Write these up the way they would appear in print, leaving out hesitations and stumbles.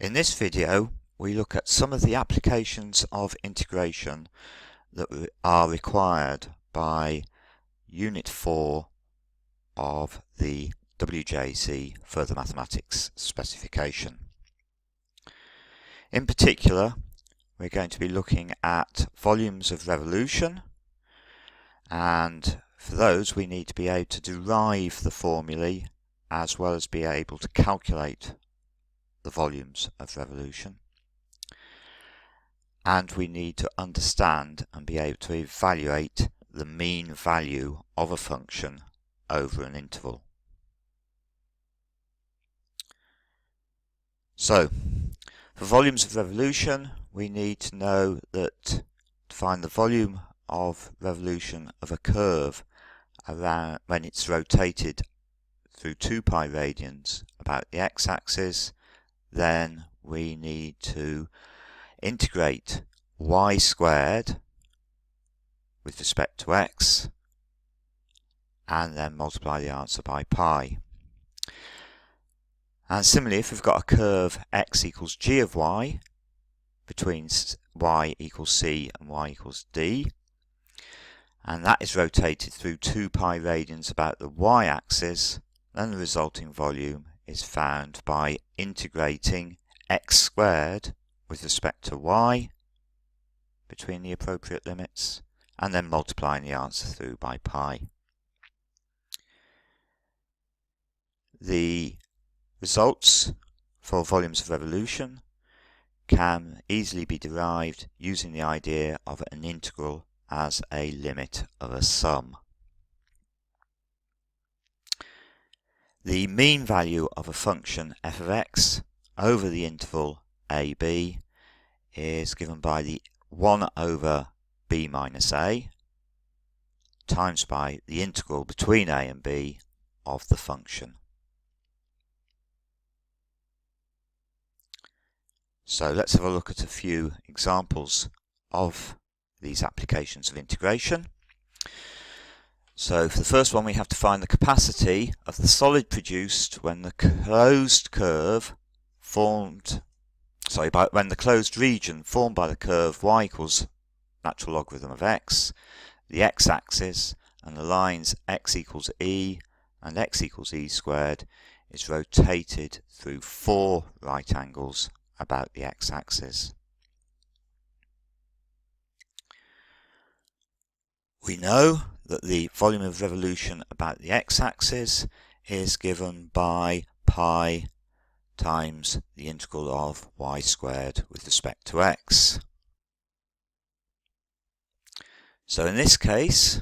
In this video, we look at some of the applications of integration that are required by Unit 4 of the WJC Further Mathematics specification. In particular, we're going to be looking at volumes of revolution, and for those we need to be able to derive the formulae as well as be able to calculate the volumes of revolution, and we need to understand and be able to evaluate the mean value of a function over an interval. So, for volumes of revolution, we need to know that to find the volume of revolution of a curve around when it's rotated through 2 pi radians about the x-axis, then we need to integrate y squared with respect to x and then multiply the answer by pi. And similarly, if we've got a curve x equals g of y between y equals c and y equals d, and that is rotated through 2 pi radians about the y-axis, then the resulting volume is found by integrating x squared with respect to y between the appropriate limits and then multiplying the answer through by pi. The results for volumes of revolution can easily be derived using the idea of an integral as a limit of a sum. The mean value of a function f of x over the interval ab is given by the 1 over b minus a times by the integral between a and b of the function. So let's have a look at a few examples of these applications of integration. So for the first one, we have to find the capacity of the solid produced when the closed curve when the closed region formed by the curve y equals natural logarithm of x, the x-axis, and the lines x equals e and x equals e squared is rotated through 4 right angles about the x-axis. We know that the volume of revolution about the x-axis is given by pi times the integral of y squared with respect to x. So in this case,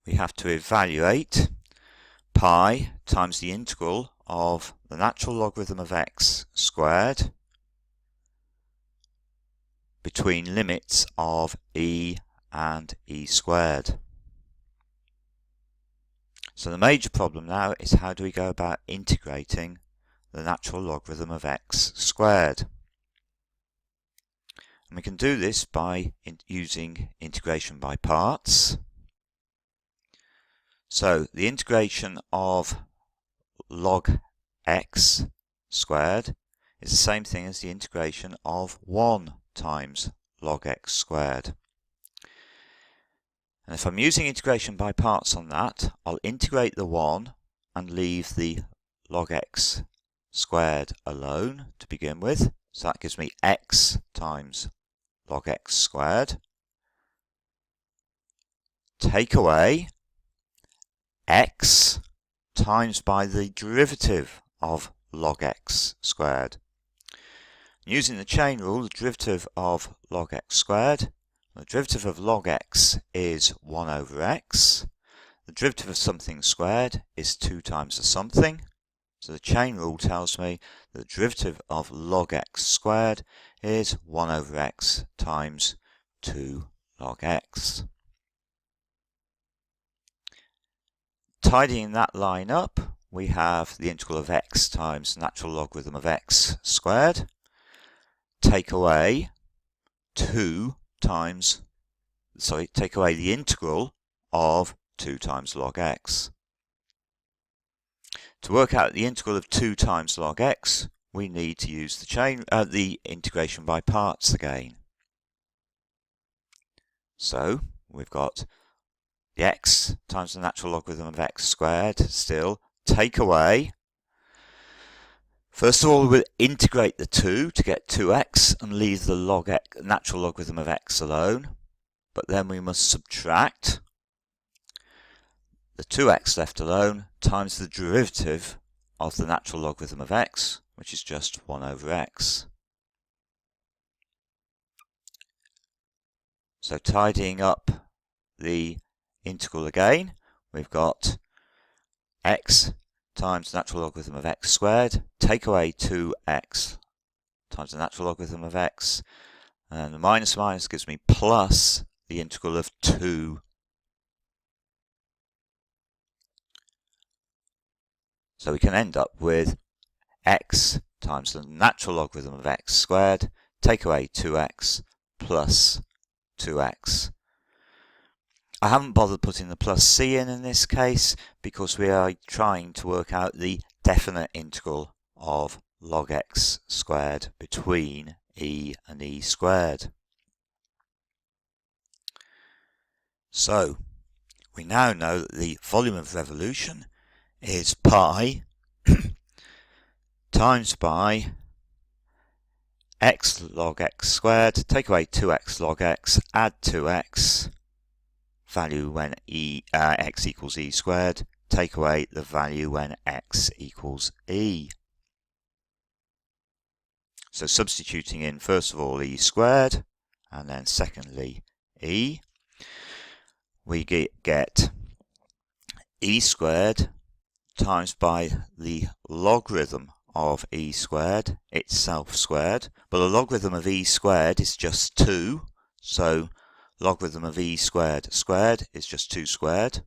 we have to evaluate pi times the integral of the natural logarithm of x squared between limits of e and e squared. So the major problem now is how do we go about integrating the natural logarithm of x squared? And we can do this by using integration by parts. So the integration of log x squared is the same thing as the integration of 1 times log x squared. And if I'm using integration by parts on that, I'll integrate the 1 and leave the log x squared alone to begin with. So that gives me x times log x squared. Take away x times by the derivative of log x squared. Using the chain rule, the derivative of log x squared, the derivative of log x is 1 over x. The derivative of something squared is 2 times the something. So the chain rule tells me that the derivative of log x squared is 1 over x times 2 log x. Tidying that line up, we have the integral of x times natural logarithm of x squared. Take away take away the integral of 2 times log x. To work out the integral of 2 times log x, we need to use the integration by parts again. So we've got the x times the natural logarithm of x squared still. Take away. First of all, we'll integrate the 2 to get 2x and leave the natural logarithm of x alone. But then we must subtract the 2x left alone times the derivative of the natural logarithm of x, which is just 1 over x. So tidying up the integral again, we've got x times the natural logarithm of x squared, take away 2x times the natural logarithm of x, and the minus minus gives me plus the integral of 2. So we can end up with x times the natural logarithm of x squared, take away 2x plus 2x. I haven't bothered putting the plus c in this case because we are trying to work out the definite integral of log x squared between e and e squared. So we now know that the volume of revolution is pi times by x log x squared, take away 2x log x, add 2x, value when x equals e squared, take away the value when x equals e. So substituting in first of all e squared and then secondly e, we get e squared times by the logarithm of e squared itself squared, but the logarithm of e squared is just 2, so logarithm of e squared squared is just 2 squared.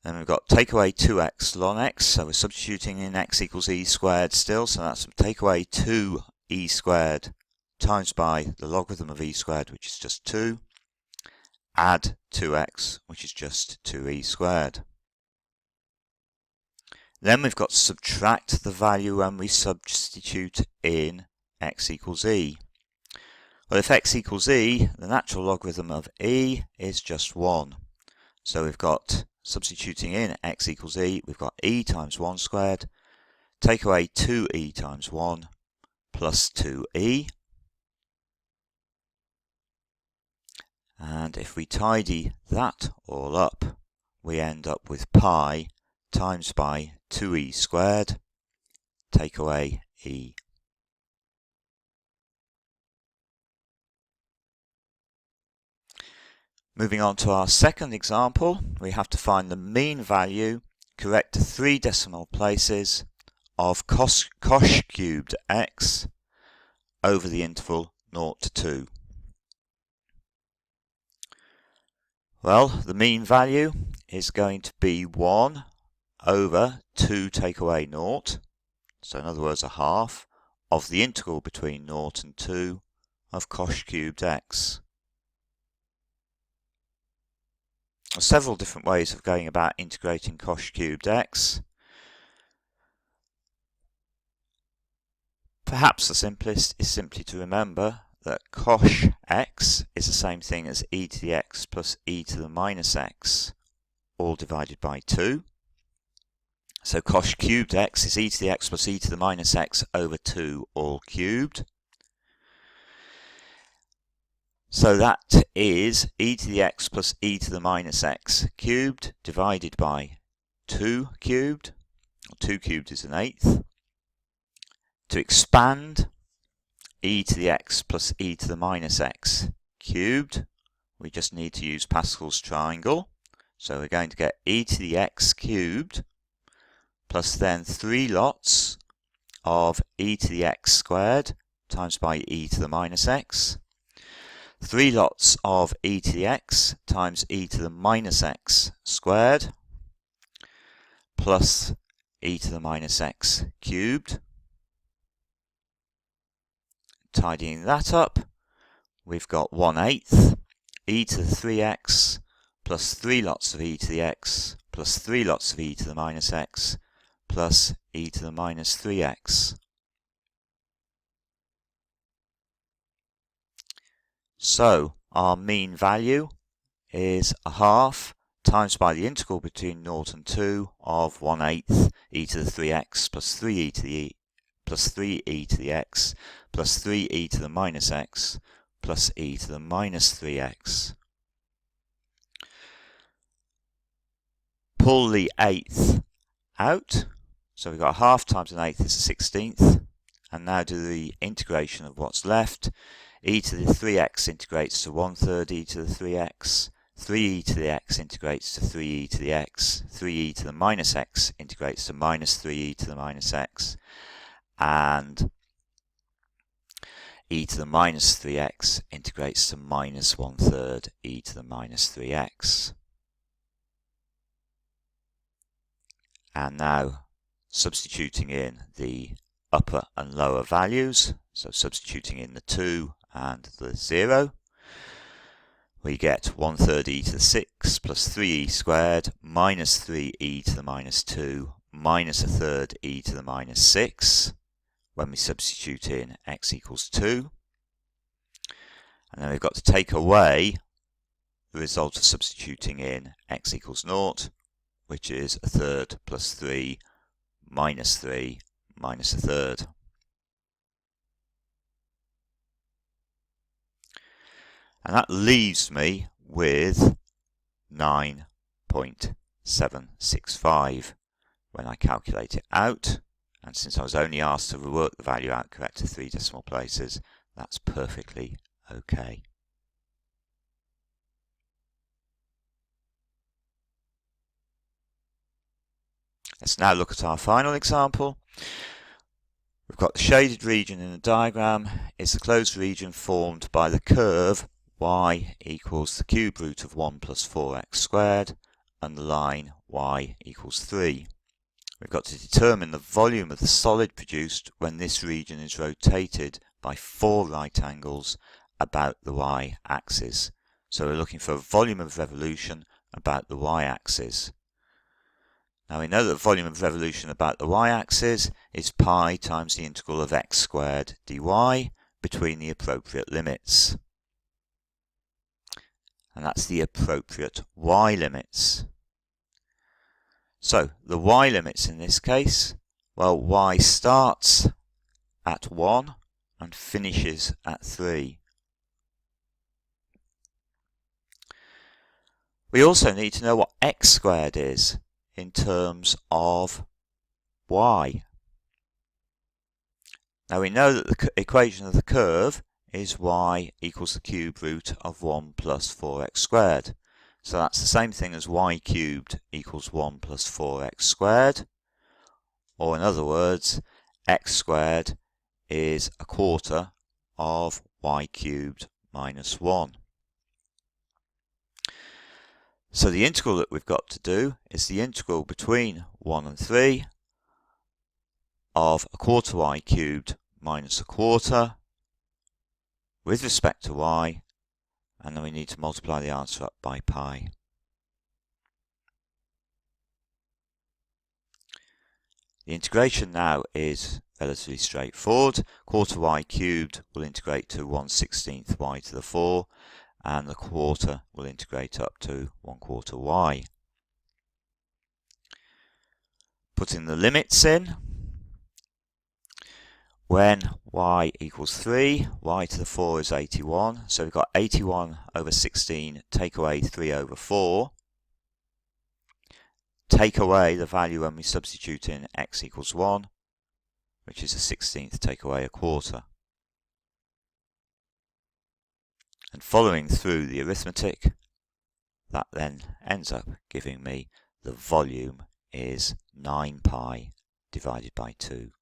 Then we've got take away 2x ln x, so we're substituting in x equals e squared still, so that's take away 2e squared times by the logarithm of e squared, which is just 2, add 2x, which is just 2e squared. Then we've got to subtract the value when we substitute in x equals e. Well, if x equals e, the natural logarithm of e is just 1. So we've got, substituting in x equals e, we've got e times 1 squared, take away 2e times 1 plus 2e. And if we tidy that all up, we end up with pi times by 2e squared, take away e. Moving on to our second example, we have to find the mean value, correct to 3 decimal places, of cosh cubed x over the interval 0 to 2. Well, the mean value is going to be 1 over 2 take away 0, so in other words a half, of the integral between 0 and 2 of cosh cubed x. There are several different ways of going about integrating cosh cubed x. Perhaps the simplest is simply to remember that cosh x is the same thing as e to the x plus e to the minus x, all divided by 2. So cosh cubed x is e to the x plus e to the minus x over 2 all cubed. So that is e to the x plus e to the minus x cubed divided by 2 cubed. 2 cubed is 1/8. To expand, e to the x plus e to the minus x cubed, we just need to use Pascal's triangle. So we're going to get e to the x cubed plus then 3 lots of e to the x squared times by e to the minus x. 3 lots of e to the x times e to the minus x squared plus e to the minus x cubed. Tidying that up, we've got 1/8 e to the 3x plus 3 lots of e to the x plus 3 lots of e to the minus x plus e to the minus 3x. So our mean value is a half times by the integral between 0 and 2 of 1/8 e to the 3x plus 3e to the plus 3e to the x plus 3e to the minus x plus e to the minus 3x. Pull the 1/8 out, so we've got a half times an 1/8 is a 16th, and now do the integration of what's left. E to the 3x integrates to 1/3 e to the 3x, 3e to the x integrates to 3e to the x, 3e to the minus x integrates to minus 3e to the minus x, and e to the minus 3x integrates to minus 1/3 e to the minus 3x. And now substituting in the upper and lower values, so substituting in the 2 and the 0, we get 1/3 e to the 6 plus 3e squared minus 3e to the minus 2 minus 1/3 e to the minus 6 when we substitute in x equals 2. And then we've got to take away the result of substituting in x equals 0, which is 1/3 plus 3 minus 3 minus 1/3. And that leaves me with 9.765 when I calculate it out. And since I was only asked to rework the value out correct to 3 decimal places, that's perfectly okay. Let's now look at our final example. We've got the shaded region in the diagram. It's the closed region formed by the curve y equals the cube root of 1 plus 4x squared and the line y equals 3. We've got to determine the volume of the solid produced when this region is rotated by 4 right angles about the y-axis. So we're looking for a volume of revolution about the y-axis. Now we know that volume of revolution about the y-axis is pi times the integral of x squared dy between the appropriate limits. And that's the appropriate y limits. So the y limits in this case, well, y starts at 1 and finishes at 3. We also need to know what x squared is in terms of y. Now we know that the equation of the curve is y equals the cube root of 1 plus 4x squared. So that's the same thing as y cubed equals 1 plus 4x squared. Or in other words, x squared is a quarter of y cubed minus 1. So the integral that we've got to do is the integral between 1 and 3 of a quarter y cubed minus a quarter with respect to y, and then we need to multiply the answer up by pi. The integration now is relatively straightforward. Quarter y cubed will integrate to 1/16 y to the 4, and the quarter will integrate up to 1/4 y. Putting the limits in, when y equals 3, y to the 4 is 81, so we've got 81 over 16, take away 3 over 4, take away the value when we substitute in x equals 1, which is a 16th, take away a quarter. And following through the arithmetic, that then ends up giving me the volume is 9 pi divided by 2.